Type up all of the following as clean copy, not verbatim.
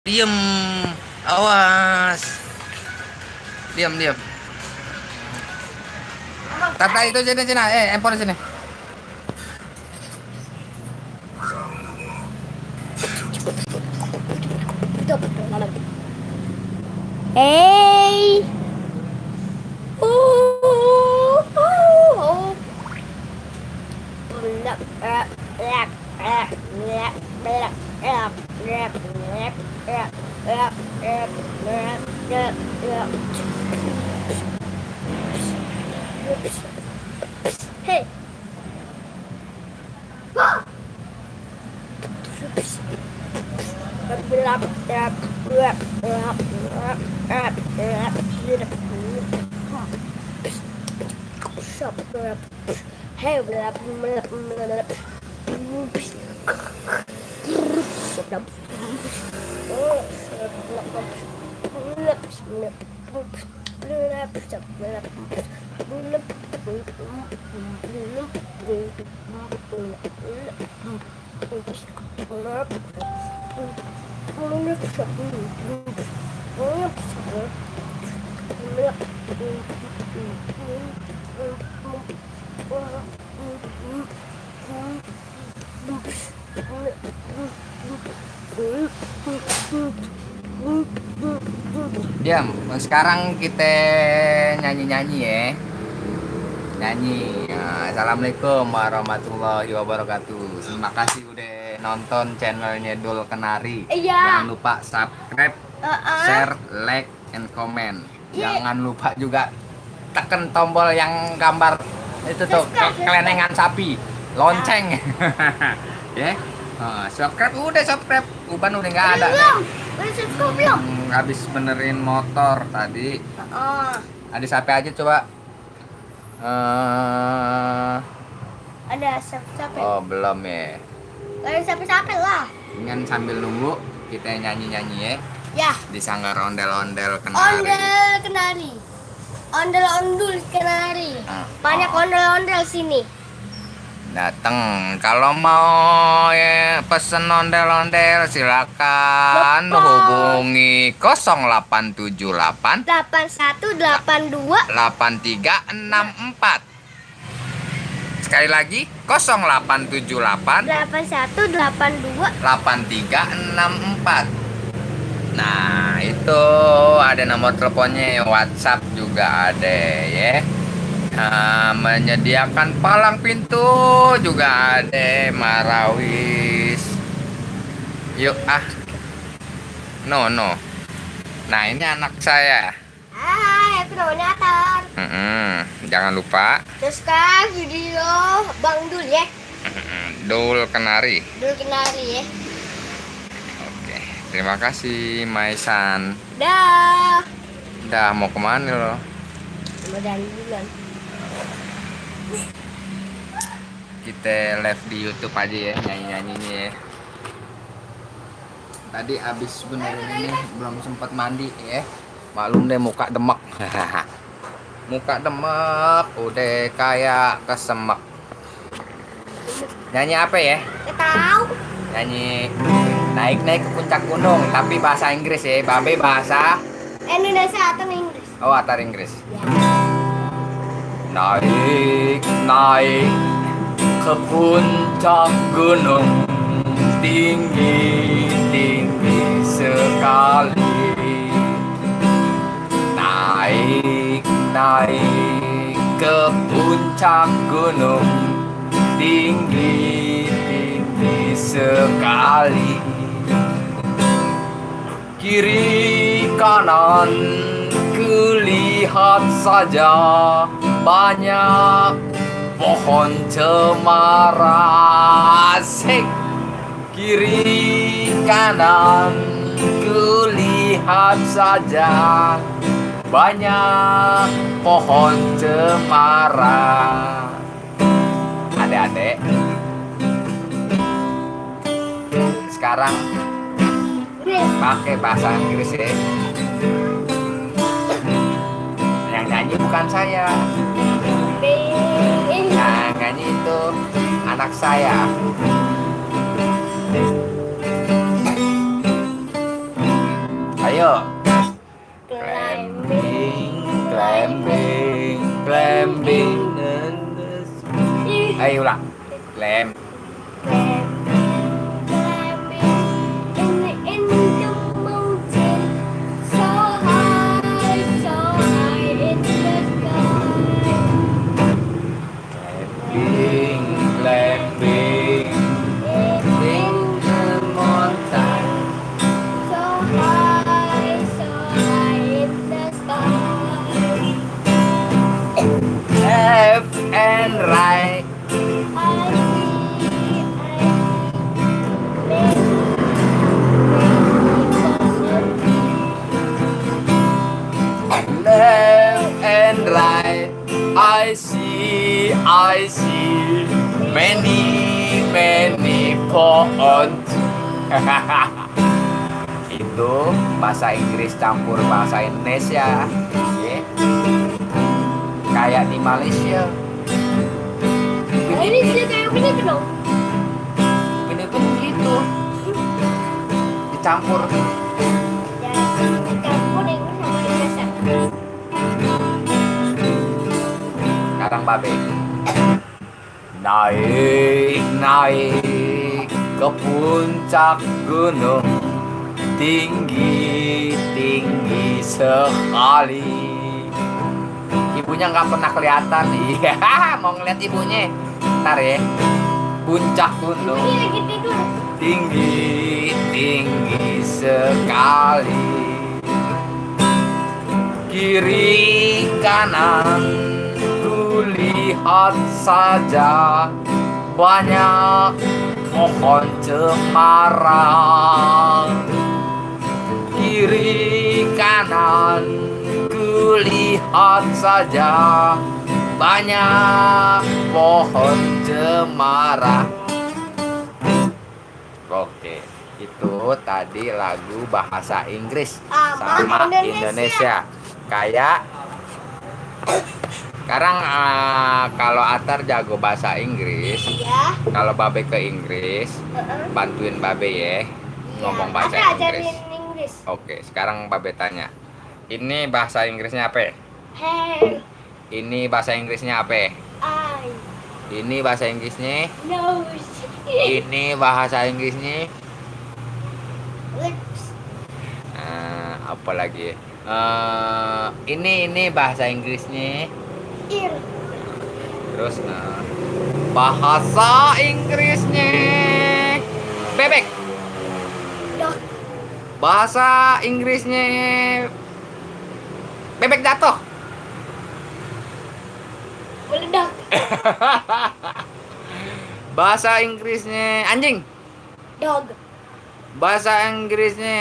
Diem, awas. Diam, diam. Tata itu sini sini, handphone sini. Hey. Hey. Hey, Diam. Sekarang kita nyanyi-nyanyi ya. Nyanyi. Ya, Assalamualaikum warahmatullahi wabarakatuh. Terima kasih udah nonton channelnya Dul Kenari. Iya. Jangan lupa subscribe, share, like, and comment. Jangan lupa juga tekan tombol yang gambar itu tuh kelenengan sapi, lonceng. Ya. Subscribe udah subscribe. Uban udah nggak ada. Udah subscribe belum? Habis benerin motor tadi. Ada siapa aja coba? Ada siapa? Oh belum ya. Ada siapa lah. Dengan sambil nunggu kita nyanyi-nyanyi ya. Ya. Di sanggar ondel-ondel kenari. Ondel kenari. Ondel-ondul kenari. Banyak ondel-ondel sini. Datang. Kalau mau ya, pesen ondel-ondel silakan hubungi 0878 8182 8364. Sekali lagi 0878 8182 8364. Nah, itu ada nomor teleponnya, WhatsApp juga ada ya. Nah, menyediakan palang pintu juga ada, marawis. Yuk no. Nah, ini anak saya. Hai, aku namanya Atar. Jangan lupa Subscribe video Bang Dul ya. Dul Kenari. Dul Kenari ya. Oke, terima kasih Maisan. Dah. Dah mau kemana lo? Mau jalan. Kita live di YouTube aja ya, nyanyi-nyanyinya ya. Tadi abis benerin ini belum sempat mandi ya. Maklum deh muka demek. Muka demek udah kayak kesemek. Nyanyi apa ya? Gak tahu. Nyanyi naik-naik ke puncak gunung tapi bahasa Inggris ya. Babe bahasa Indonesia atau Inggris? Oh, atar Inggris. Ya. Naik ke puncak gunung tinggi sekali. Naik ke puncak gunung tinggi sekali. Kiri kanan kulihat saja banyak pohon cemara. Asik. Kiri kanan kulihat saja banyak pohon cemara. Adik-adik, sekarang pakai bahasa Inggris ya. Yang nyanyi bukan saya. Yang nyanyi itu anak saya. Ayo. Climbing. Climbing. Ayo ulang. Climbing. Climbing in the mountain, so high in the sky. Climbing. In the mountain. so high in the sky. Left and right. Left and right, I see many pohons. Itu bahasa Inggris campur bahasa Indonesia, ya. Kayak di Malaysia. Ini sih kayak punya dong. Ini tuh gitu, dicampur. Ya, campur Inggris sama Indonesia. Sekarang babe naik ke puncak gunung, tinggi sekali. Ibunya nggak pernah kelihatan. Iya, mau ngeliat ibunya. Ntar ya. Puncak gunung, Ini lagi tidur. tinggi sekali. Kiri kanan ku lihat saja banyak pohon cemara. Kiri kanan ku lihat saja banyak pohon cemara. Oke, itu tadi lagu bahasa Inggris sama Indonesia. Kayak sekarang kalau Atar jago bahasa Inggris, Ya. kalau Babe ke Inggris, bantuin Babe ya ngomong bahasa Inggris. Inggris. Oke, sekarang Babe tanya. Ini bahasa Inggrisnya apa? Hey, Ini bahasa Inggrisnya apa? I Ini bahasa Inggrisnya. nose. Ini bahasa Inggrisnya. Lips. Apa lagi? Ini bahasa Inggrisnya. Ear. Terus bahasa Inggrisnya bebek. Dog. Bahasa Inggrisnya bebek jatuh. Meledak. Bahasa Inggrisnya anjing. Dog. Bahasa Inggrisnya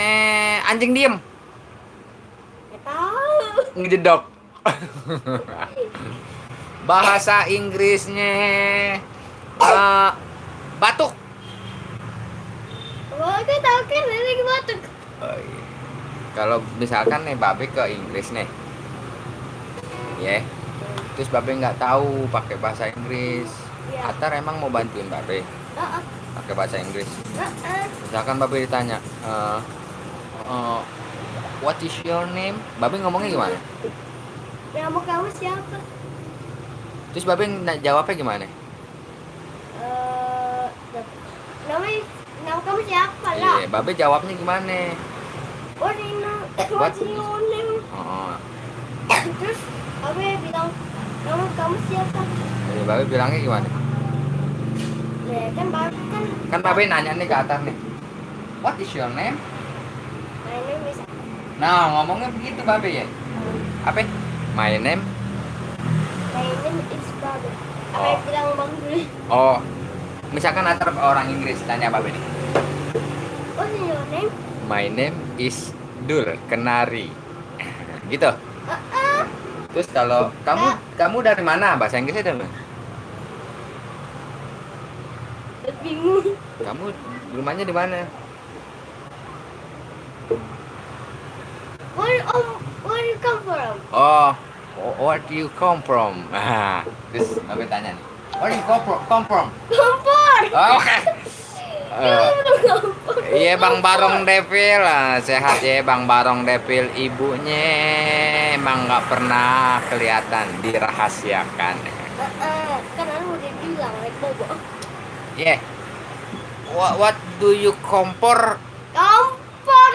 anjing diem. Gak tahu. Ngejedok. Bahasa Inggrisnya batuk. Oh, aku tahu kan lagi batuk. Oh, iya. Kalau misalkan nih Babe ke Inggris nih, ya, terus Babe nggak tahu pakai bahasa Inggris, Iya. Atar emang mau bantuin Babe Heeh. pakai bahasa Inggris. Heeh. Misalkan Babe ditanya, what is your name? Babe ngomongnya gimana? Nama kamu siapa? Terus Babe jawabnya gimana? Nama nama kamu siapa lah? Iya, Babe jawabnya gimana? What do you know? What do you name? Oh, Terus Abe bilang nama kamu siapa? jadi Babe bilangnya gimana? Ya kan baru kan Kan Babe nanya nih ke Atar nih, what is your name? mainnya bisa. Nah, ngomongnya begitu Babe ya? Apa? My name? My name is Babe. Abe Oh. bilang bang dulu. Oh, misalkan Atar orang Inggris tanya Babe nih, What is your name? my name is Dul Kenari. Gitu. Terus kalau kamu dari mana? Bahasa Inggrisnya dari mana? Bingung. Kamu rumahnya di mana? Where you come from? Oh, where do you come from? Terus Babe tanya nih, where do you come from? Kompor. Oh, oke. Kamu bilang kompor. Iya Bang Barong Devil, sehat ya Bang Barong Devil. Ibunya emang nggak pernah kelihatan, dirahasiakan. Karena lu udah bilang like bobo. Yeah. What do you compare? Kompor.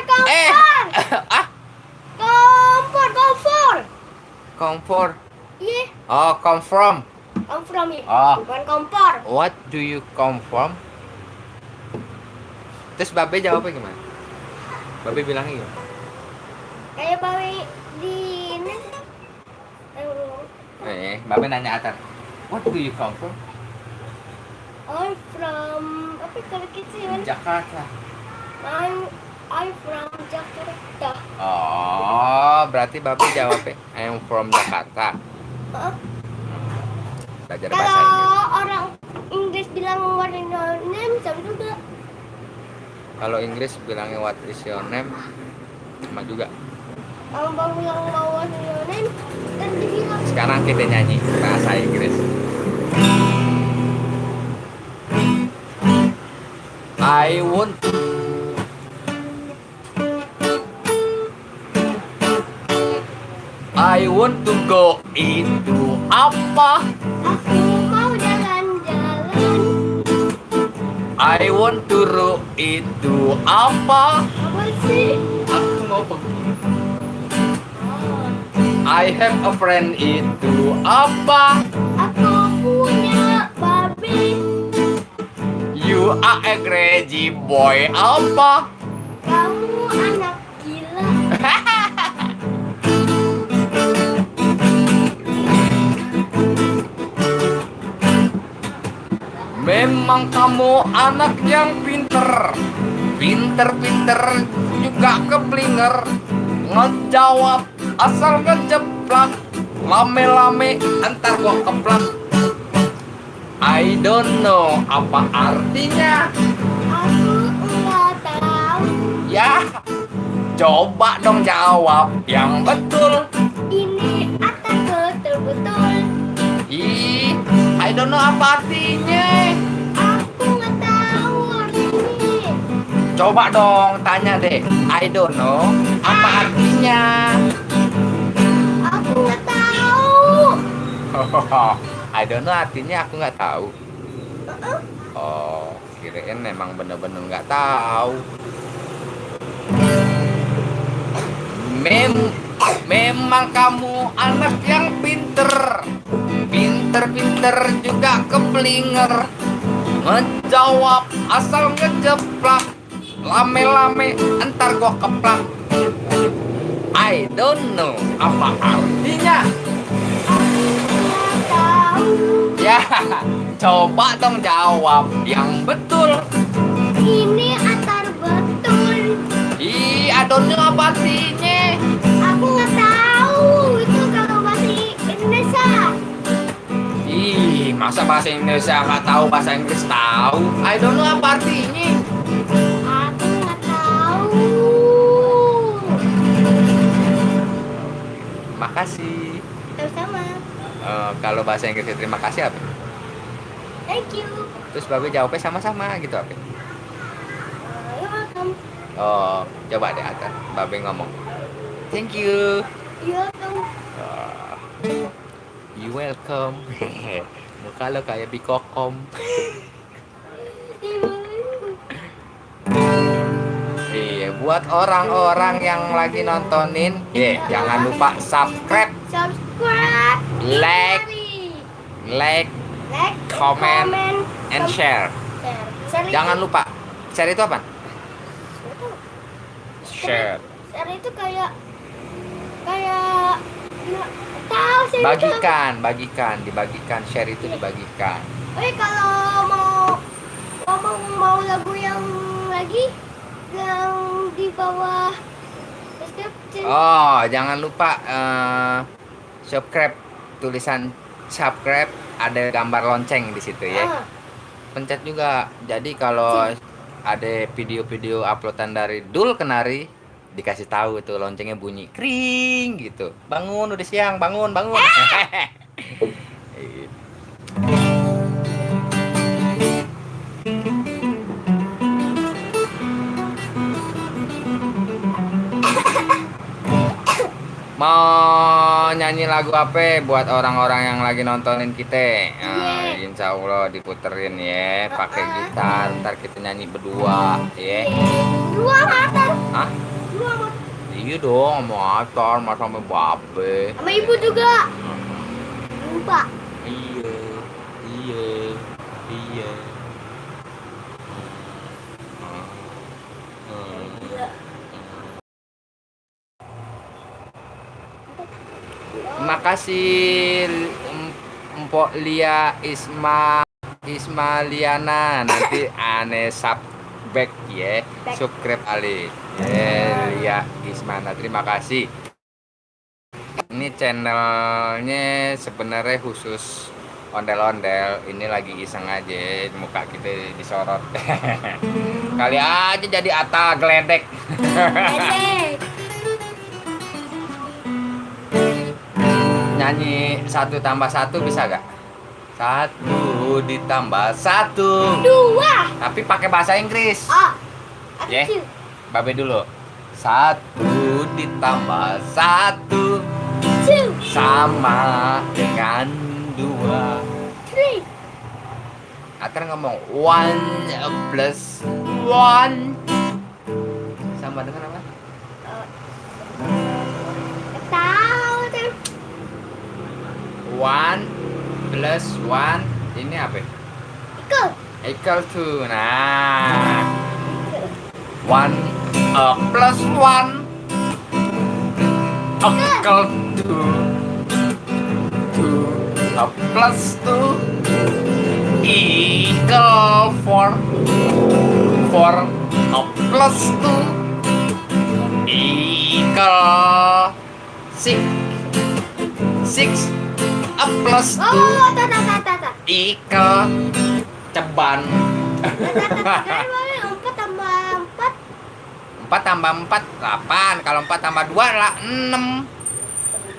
Ah, Kompor. compare. Iya, Oh, come from. I'm from it. Oh. Bukan kompor. What do you come from? Terus Babe jawabnya gimana? Babe bilangnya gimana? Kayak bawa di ini. Babe nanya Atar. What do you come from? I'm from apa kalau kecil? Jakarta. I'm from Jakarta. Oh, berarti Babe jawabnya I'm from Jakarta. Belajar bahasa Kalau Inggris. orang Inggris bilang what is your name, sama juga. Kalau Inggris bilangnya what is your name, sama juga. Kalau mau bilang mau what is your name, kan dibilang. Sekarang kita nyanyi bahasa Inggris. I want to go itu apa? Aku mau jalan-jalan. I want to itu apa? Apa sih? Aku mau pergi. Oh, I have a friend itu apa? aku punya babi. You are a crazy boy apa? Kamu anak gila. Memang kamu anak yang pinter, pinter juga keblinger, ngejawab asal ngejeplak, lame-lame entar gua keplak. I don't know apa artinya. Aku nggak tahu. Ya, coba dong jawab yang betul. Ini atas betul-betul. Ih, I don't know apa artinya. Aku nggak tahu artinya. Coba dong tanya deh. I don't know apa artinya. Aku nggak tahu. I don't know artinya aku nggak tahu. Oh, kirain memang bener-bener nggak tahu. Memang kamu anak yang pinter, pinter juga keblinger, ngejawab asal ngejeplak, lame-lame entar gua keplak. I don't know apa artinya. Aku nggak tahu. Ya, coba dong jawab yang betul. Ini atar betul. Ih, I don't know apa artinya. Aku nggak tahu. Itu kalau bahasa Indonesia. Ih, masa bahasa Indonesia nggak tahu, bahasa Inggris tahu? I don't know apa artinya. Aku nggak tahu. Makasih. Sama-sama. Kalau bahasa Inggris terima kasih apa? Thank you. Terus Babe jawabnya sama-sama gitu apa? You're welcome. Oh, coba deh Atta, Babe ngomong. Thank you. You're welcome. You welcome. Muka lo kayak bikokom. Iya, buat orang-orang yang lagi nontonin, jangan lupa subscribe, like, like, comment, and share. Jangan lupa. Share itu apa? Share. Share itu kayak nggak tahu sih. Bagikan, dibagikan. Share itu dibagikan. Kalau mau lagu yang lagi yang di bawah description. Oh, jangan lupa subscribe, tulisan subscribe, ada gambar lonceng di situ ya. Pencet juga. Jadi kalau ada video-video uploadan dari Dul Kenari, dikasih tahu tuh loncengnya bunyi kring gitu. Bangun, udah siang, bangun. Mau nyanyi lagu apa buat orang-orang yang lagi nontonin kita? Nah, Iya. insya Allah diputerin ya, pakai gitar. Ntar kita nyanyi berdua, ya. Dua motor. Hah? Dua motor. Iya dong, mau atar, mas sama babe. Sama ibu juga. Lupa. Iya, iya, iya. Makasih Mpok Lia Ismaliana, nanti aneh subback ya, subscribe Ali Lia Ismana, terima kasih. Ini channelnya sebenarnya khusus ondel-ondel, ini lagi iseng aja, muka kita disorot. Kali aja jadi Atta geledek. Pendek. Nyanyi 1 tambah 1 bisa gak? 1 ditambah 1. Dua. Tapi pakai bahasa Inggris. Oh. Ya, Two. Babe dulu. 1 ditambah 1 Two. sama dengan 2. Three. Atar ngomong 1 plus 1 sama dengan apa? Tahu tuh. 1 plus 1 ini apa? Ikut. Equal to. Nah, 1 plus 1 equal to 2 plus 2 equal 4 plus 2 equal 6 plus 2 Oh, tata. equal ceban. Kan boleh 4 tambah 4. 4 tambah 4 8. Kalau 4 tambah 2 lah 6.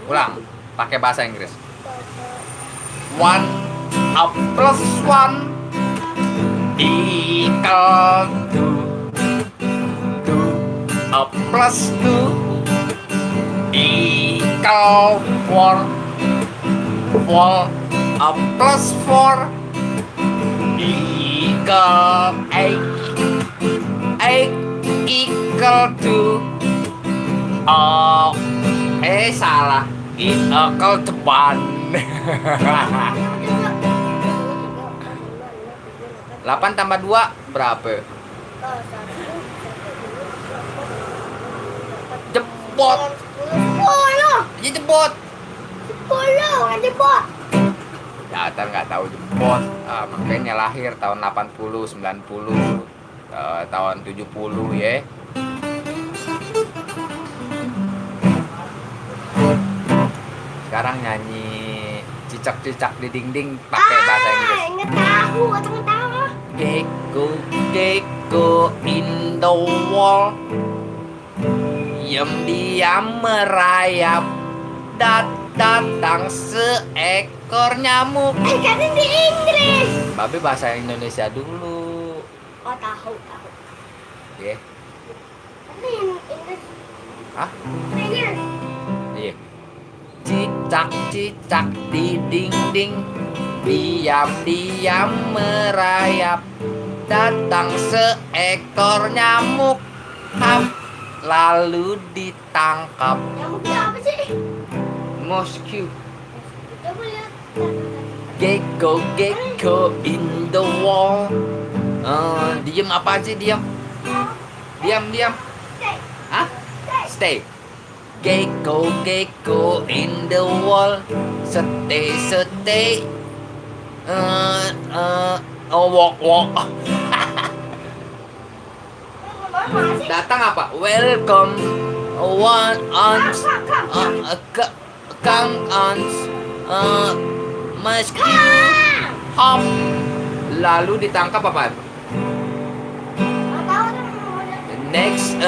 Ulang pakai bahasa Inggris. 1 plus 1 equal to 2 plus 2 equal 4 plus 4 equal 8 equal to salah equal ceban. 8 tambah 2 berapa? Jebot. 10. Ya jebot. 10 kan jebot. Datar nggak tahu jebot. Makanya lahir tahun 80, 90, tahun 70 ya. Sekarang nyanyi cicak-cicak di dinding pakai bahasa Inggris. Nggak tahu, atau nggak tahu. Gecko, gecko in the wall, diam merayap, datang seekor nyamuk. Kan di Inggris. Babe bahasa Indonesia dulu. Oh, tahu. Ya. Tapi Inggris. Hah? Inggris. Iya. Cicak-cicak di dinding, diam-diam merayap, datang seekor nyamuk, lalu ditangkap. Nyamuknya apa sih? Mosquito. Coba lihat. Gecko, gecko in the wall. Diam apa sih diam? Diam. Hah? Stay. Gecko, gecko in the wall. Stay. Walk. Datang apa? Welcome. One ons. Come ons. Mosquito. Hop. Lalu ditangkap apa? Next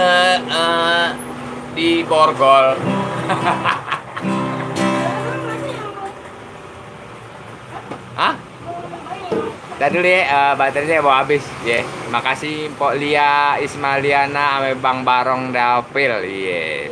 di borgol. Hah? Tadi dulu ya, baterainya mau habis ya. Terima kasih Mpok Lia Ismaliana ame Bang Barong Dapil. Iya.